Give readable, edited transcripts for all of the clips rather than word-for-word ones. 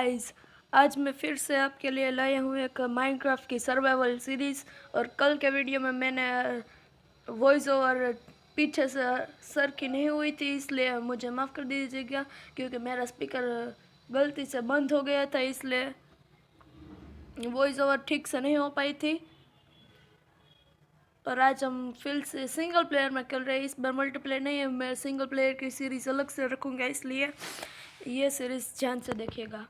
Guys, आज मैं फिर से आपके लिए लाया हूँ एक माइनक्राफ्ट की सर्वाइवल सीरीज़। और कल के वीडियो में मैंने वॉइस ओवर पीछे से सर की नहीं हुई थी, इसलिए मुझे माफ़ कर दीजिएगा क्योंकि मेरा स्पीकर गलती से बंद हो गया था, इसलिए वॉइस ओवर ठीक से नहीं हो पाई थी। और आज हम फिर से सिंगल प्लेयर में खेल रहे हैं। इस बार मल्टीप्लेयर नहीं है, मैं सिंगल प्लेयर की सीरीज़ अलग से रखूँगा, इसलिए ये सीरीज़ ध्यान से देखिएगा।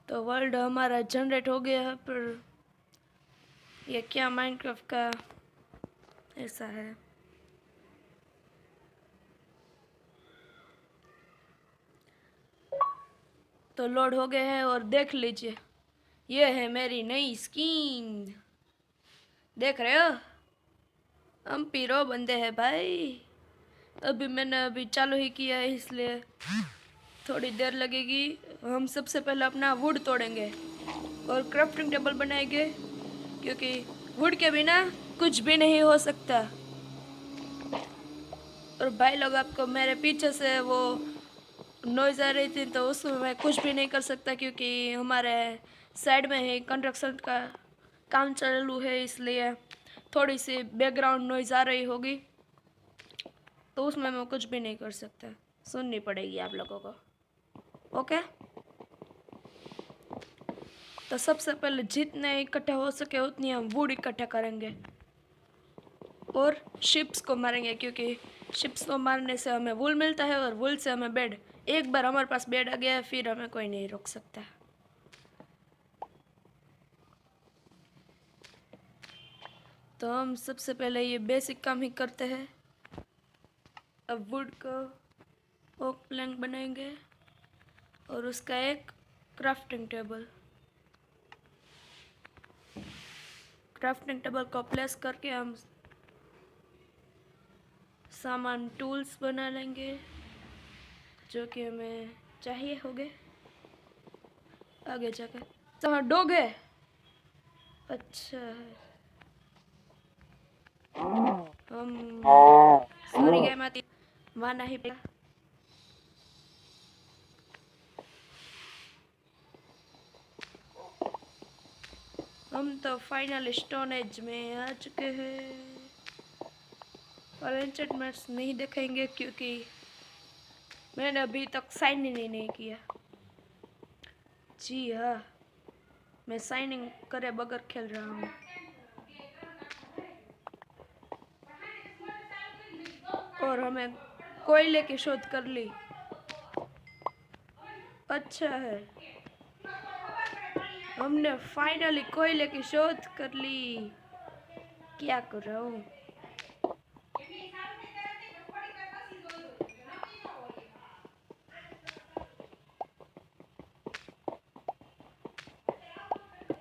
तो वर्ल्ड हमारा जनरेट हो गया है, पर ये क्या माइनक्राफ्ट का ऐसा है। तो लोड हो गए हैं और देख लीजिए, ये है मेरी नई स्किन। देख रहे हो, हम पीरो बंदे हैं भाई। मैंने चालू ही किया है, इसलिए थोड़ी देर लगेगी। हम सबसे पहले अपना वुड तोड़ेंगे और क्राफ्टिंग टेबल बनाएंगे, क्योंकि वुड के बिना कुछ भी नहीं हो सकता। और भाई लोग, आपको मेरे पीछे से वो नॉइज़ आ रही थी, तो उसमें मैं कुछ भी नहीं कर सकता क्योंकि हमारे साइड में ही कंस्ट्रक्शन का काम चालू है, इसलिए थोड़ी सी बैकग्राउंड नॉइज़ आ रही होगी, तो उसमें मैं कुछ भी नहीं कर सकता। सुननी पड़ेगी आप लोगों को, ओके। तो सबसे पहले जितने इकट्ठा हो सके उतनी हम वुड इकट्ठा करेंगे और शिप्स को मारेंगे, क्योंकि शिप्स को मारने से हमें वुल मिलता है और वुल से हमें बेड। एक बार हमारे पास बेड आ गया, फिर हमें कोई नहीं रोक सकता। तो हम सबसे पहले ये बेसिक काम ही करते हैं। अब वुड को ओक प्लैंक बनाएंगे और उसका एक क्राफ्टिंग टेबल। क्राफ्टिंग टेबल को प्लेस करके हम सामान टूल्स बना लेंगे जो कि हमें चाहिए होंगे आगे जाकर। तो हाँ, डॉग है, अच्छा है। हम सॉरी गए माती वहाँ नहीं पड़ा। हम तो फाइनल स्टोन एज में आ चुके हैं और एन्चेंटमेंट्स नहीं देखेंगे क्योंकि मैंने अभी तक साइन ही नहीं किया। जी हाँ, मैं साइनिंग करे बगैर खेल रहा हूँ। और हमें कोयले की शोध कर ली, अच्छा है। हमने फाइनली कोयले की शोध कर ली। क्या कर रहा हूँ,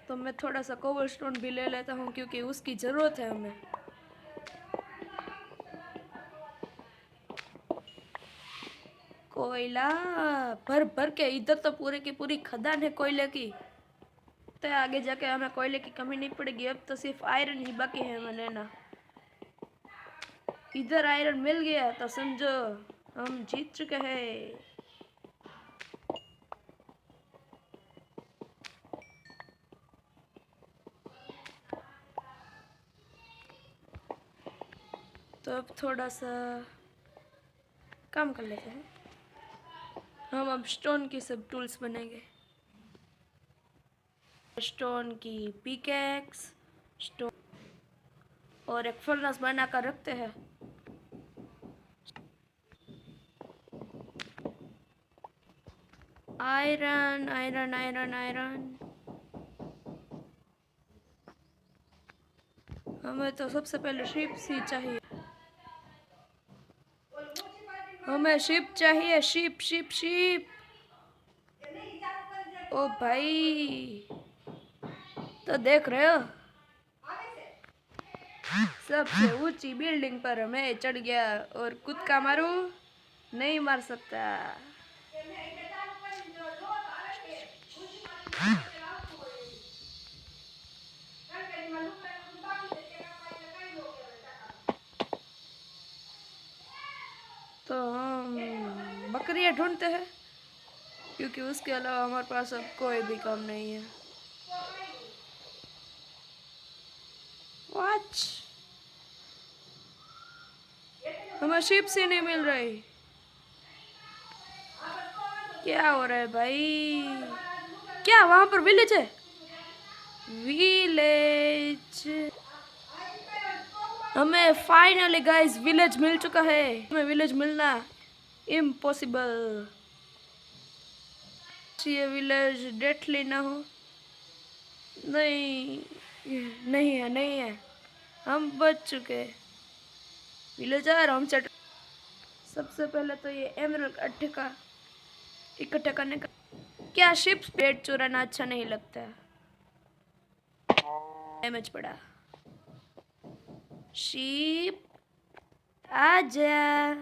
तो मैं थोड़ा सा कोबलस्टोन भी ले लेता हूँ क्योंकि उसकी ज़रूरत है हमें। कोयला भर भर के, इधर तो पूरे की पूरी खदान है कोयले की, तो आगे जाके हमें कोयले की कमी नहीं पड़ेगी। अब तो सिर्फ आयरन ही बाकी है हमें लेना। इधर आयरन मिल गया तो समझो हम जीत चुके हैं। तो अब थोड़ा सा काम कर लेते हैं। हम अब स्टोन की सब टूल्स बनाएंगे। स्टोन की पिकेक्स, स्टोन और एक फर्नेस बना कर रखते हैं। आयरन आयरन आयरन आयरन, हमें तो सबसे पहले शिप ही चाहिए। हमें शिप चाहिए, शिप शिप शिप। ओ भाई, तो देख रहे हो, सबसे ऊंची बिल्डिंग पर मैं चढ़ गया और कूदका मारू, नहीं मार सकता। तो हम बकरियां ढूंढते हैं। क्योंकि उसके अलावा हमारे पास अब कोई भी काम नहीं है। वॉच हमें शिप से नहीं मिल रही। क्या हो रहा है भाई? क्या वहां पर विलेज है? विलेज हमें फाइनली गाइस विलेज मिल चुका है। हमें विलेज मिलना इम्पॉसिबल। ये विलेज डेथली ना हो। नहीं नहीं है, नहीं है, हम बच चुके। विलेजर हम चट। सबसे पहले तो ये एमरल्ड इकट्ठा करने का। क्या शिप्स पेट चुराना अच्छा नहीं लगता? डैमेज पड़ा। शीप आजा।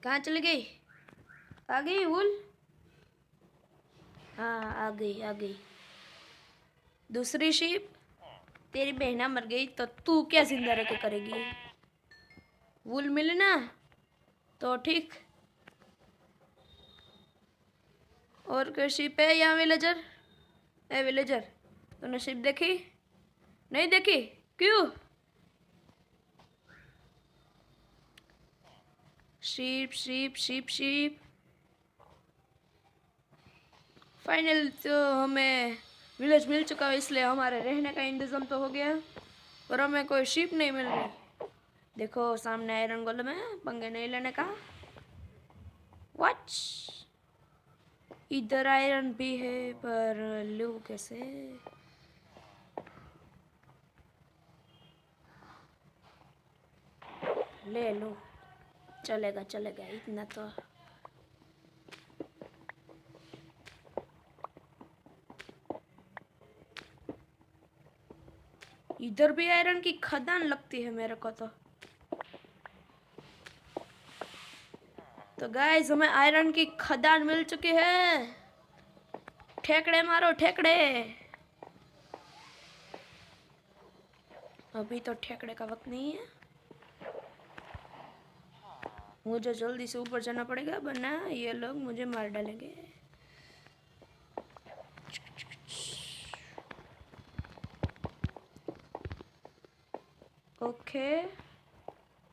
कहाँ चली गई? आ गई वुल? हाँ आ गई, आ गई। दूसरी शीप तेरी बहना मर गई तो तू क्या जिंदा रह के करेगी? वुल मिलना तो ठीक। और कोई शीप है यहाँ विलेजर? ए विलेजर, तूने शीप देखी? नहीं देखी? क्यों? Sheep sheep sheep sheep. Final तो हमें विलेज मिल चुका है, इसलिए हमारे रहने का इंतजाम तो हो गया, पर हमें कोई शीप नहीं मिल रही। देखो सामने आयरन गोलम है, पंगे नहीं लेने का। वॉच इधर आयरन भी है, पर लूं कैसे? ले लो, चलेगा चलेगा इतना तो। इधर भी आयरन की खदान लगती है मेरे को तो गाइस हमें आयरन की खदान मिल चुकी है। ठेकड़े मारो ठेकड़े। अभी तो ठेकड़े का वक्त नहीं है, मुझे जल्दी से ऊपर जाना पड़ेगा, वरना ये लोग मुझे मार डालेंगे। ओके,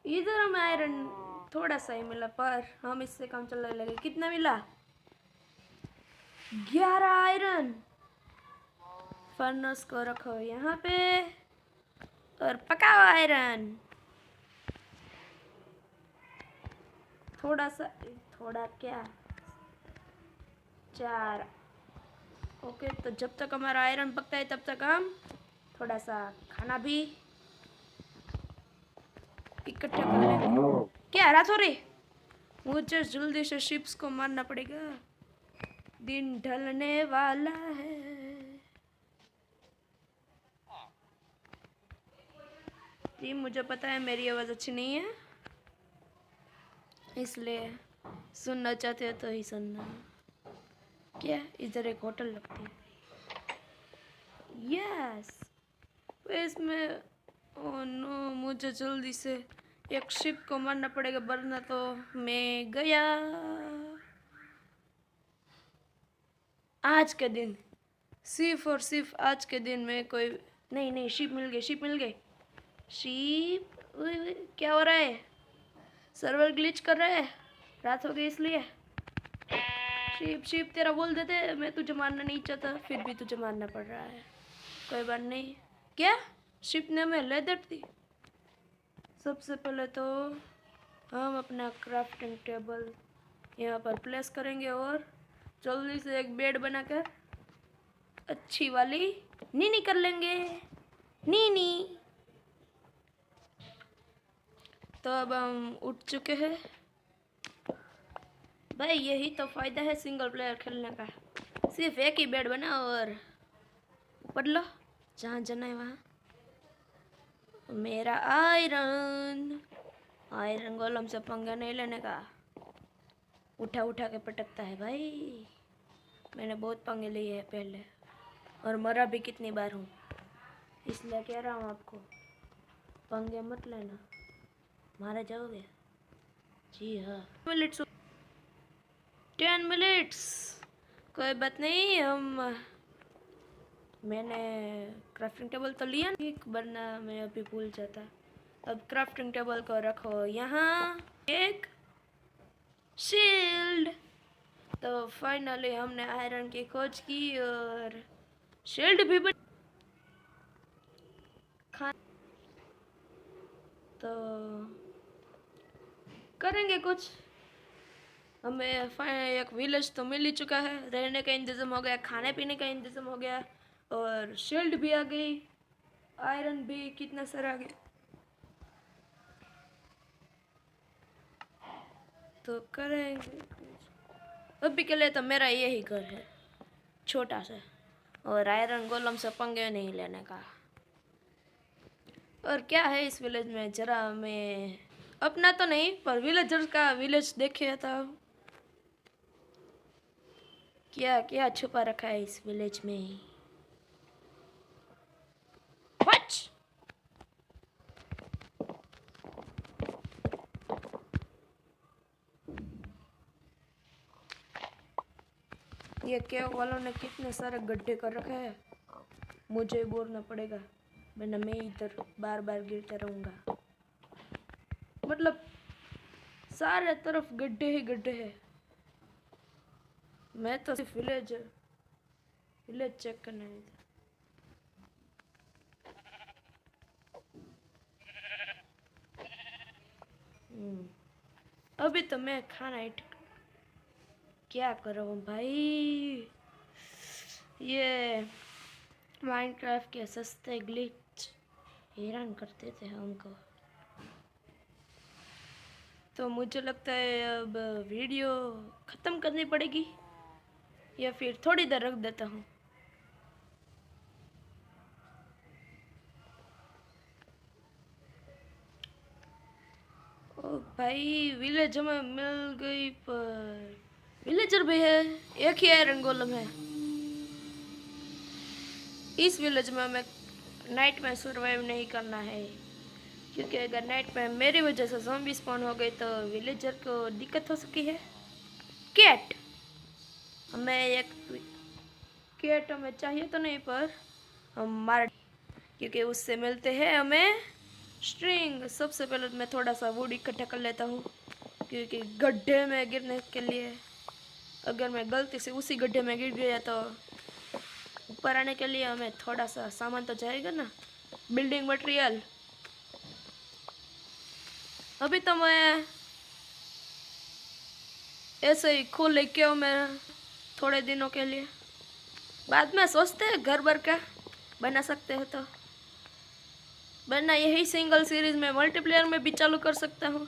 इधर हमें आयरन थोड़ा सा ही मिला, पर हम इससे काम चलने लगे। कितना मिला? 11 आयरन। फर्नेस को रखो यहाँ पे और पकाओ आयरन। थोड़ा सा, थोड़ा क्या, 4। ओके, तो जब तक हमारा आयरन पकता है तब तक हम थोड़ा सा खाना भी इकट्ठा कर लेंगे। क्या रात हो रही? मुझे जल्दी से शिप्स को मारना पड़ेगा, दिन ढलने वाला है। जी मुझे पता है मेरी आवाज़ अच्छी नहीं है, इसलिए सुनना चाहते हो तो ही सुनना। क्या इधर एक होटल लगती है? यस, इसमें ओह नो, मुझे जल्दी से एक शिप को मारना पड़ेगा, वरना तो मैं गया। आज के दिन सिर्फ और सिर्फ आज के दिन में कोई नहीं शिप मिल गई, शिप मिल गई। शिप क्या हो रहा है? सर्वर ग्लिच कर रहा है, रात हो गई इसलिए। शिप शिप तेरा बोल देते, मैं तुझे मारना नहीं चाहता, फिर भी तुझे मारना पड़ रहा है। कोई बात नहीं। क्या शिप ने हमें लेदर दी? सबसे पहले तो हम अपना क्राफ्टिंग टेबल यहाँ पर प्लेस करेंगे और जल्दी से एक बेड बनाकर अच्छी वाली नीनी कर लेंगे। नीनी तो अब हम उठ चुके हैं भाई, यही तो फायदा है सिंगल प्लेयर खेलने का। सिर्फ एक ही बेड बनाओ और पढ़ लो जहाँ जाना है वहाँ। मेरा आयरन गोलम से पंगा नहीं लेने का, उठा उठा के पटकता है भाई। मैंने बहुत पंगे लिए हैं पहले और मरा भी कितनी बार हूँ, इसलिए कह रहा हूँ आपको पंगे मत लेना, मारा जाओगे। जी हाँ, मिनट्स, 10 मिनट्स। कोई बात नहीं, मैंने क्राफ्टिंग टेबल तो लिया नहीं, वरना मैं अभी भूल जाता। अब क्राफ्टिंग टेबल को रखो यहाँ, एक शील्ड। तो फाइनली हमने आयरन की खोज की और शील्ड भी बन। तो करेंगे कुछ। हमें एक विलेज तो मिल ही चुका है, रहने का इंतज़ाम हो गया, खाने पीने का इंतज़ाम हो गया और शील्ड भी आ गई, आयरन भी कितना सारा आ गया। तो करेंगे अभी के लिए। तो मेरा यही घर है, छोटा सा, और आयरन गोलम से पंगे नहीं लेने का। और क्या है इस विलेज में, जरा मैं अपना तो नहीं पर विलेजर्स का विलेज देखे था, क्या क्या छुपा रखा है इस विलेज में। What? ये केव वालों ने कितने सारे गड्ढे कर रखे हैं, मुझे बोलना पड़ेगा, वरना मैं इधर बार बार गिरता रहूंगा। मतलब सारे तरफ गड्ढे ही गड्ढे हैं। मैं तो सिर्फ विलेज चेक करने आई थी। अभी तो मैं खाना ही क्या करूँ भाई। ये माइनक्राफ्ट के सस्ते ग्लिच हैरान करते थे हमको। तो मुझे लगता है अब वीडियो ख़त्म करनी पड़ेगी, या फिर थोड़ी देर रख देता हूँ। ओ भाई, विलेज हमें मिल गई, पर विलेजर भी है, एक ही आयरन गोलम है। इस विलेज में हमें नाइट में सर्वाइव नहीं करना है, क्योंकि अगर नाइट में मेरी वजह से ज़ॉम्बी स्पॉन हो गई तो विलेजर को दिक्कत हो सकती है। कैट, हमें एक कैट हमें चाहिए तो नहीं, पर हम मार, क्योंकि उससे मिलते हैं हमें स्ट्रिंग। सबसे पहले मैं थोड़ा सा वुड इकट्ठा कर लेता हूँ, क्योंकि गड्ढे में गिरने के लिए अगर मैं गलती से उसी गड्ढे में गिर गया तो ऊपर आने के लिए हमें थोड़ा सा सामान तो चाहिएगा ना, बिल्डिंग मटेरियल। अभी तो मैं ऐसे ही खोल लेके आओ मैं थोड़े दिनों के लिए, बाद में सोचते हैं घर भर का बना सकते हो तो, वरना यही सिंगल सीरीज में मल्टीप्लेयर में भी चालू कर सकता हूँ।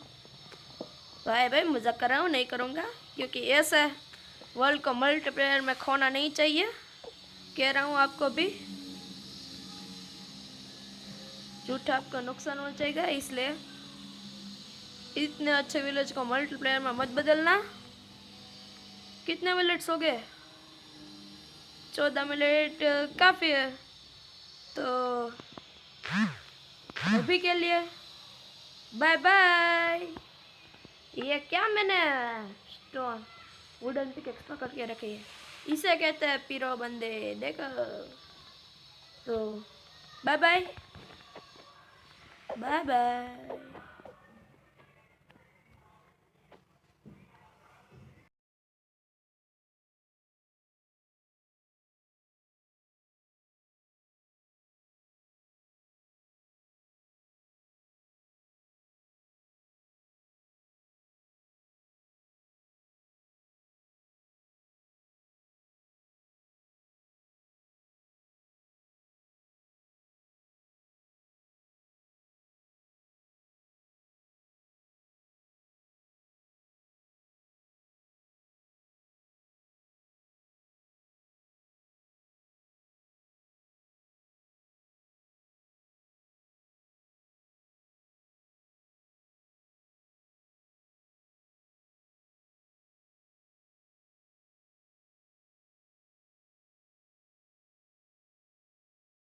भाई मजाक कर रहा हूँ, नहीं करूँगा, क्योंकि ऐसा वर्ल्ड को मल्टीप्लेयर में खोना नहीं चाहिए, कह रहा हूँ आपको भी। झूठा आपका नुकसान हो जाएगा, इसलिए इतने अच्छे विलेज को मल्टीप्लेयर में मत बदलना। कितने मिनट्स हो गए? 14 मिनट काफ़ी है। तो अभी के लिए बाय बाय। ये क्या मैंने स्टोन वुडन पिकेक्स पकड़ के रखी है, इसे कहते हैं पीरो बंदे, देखो। तो बाय बाय बाय बाय।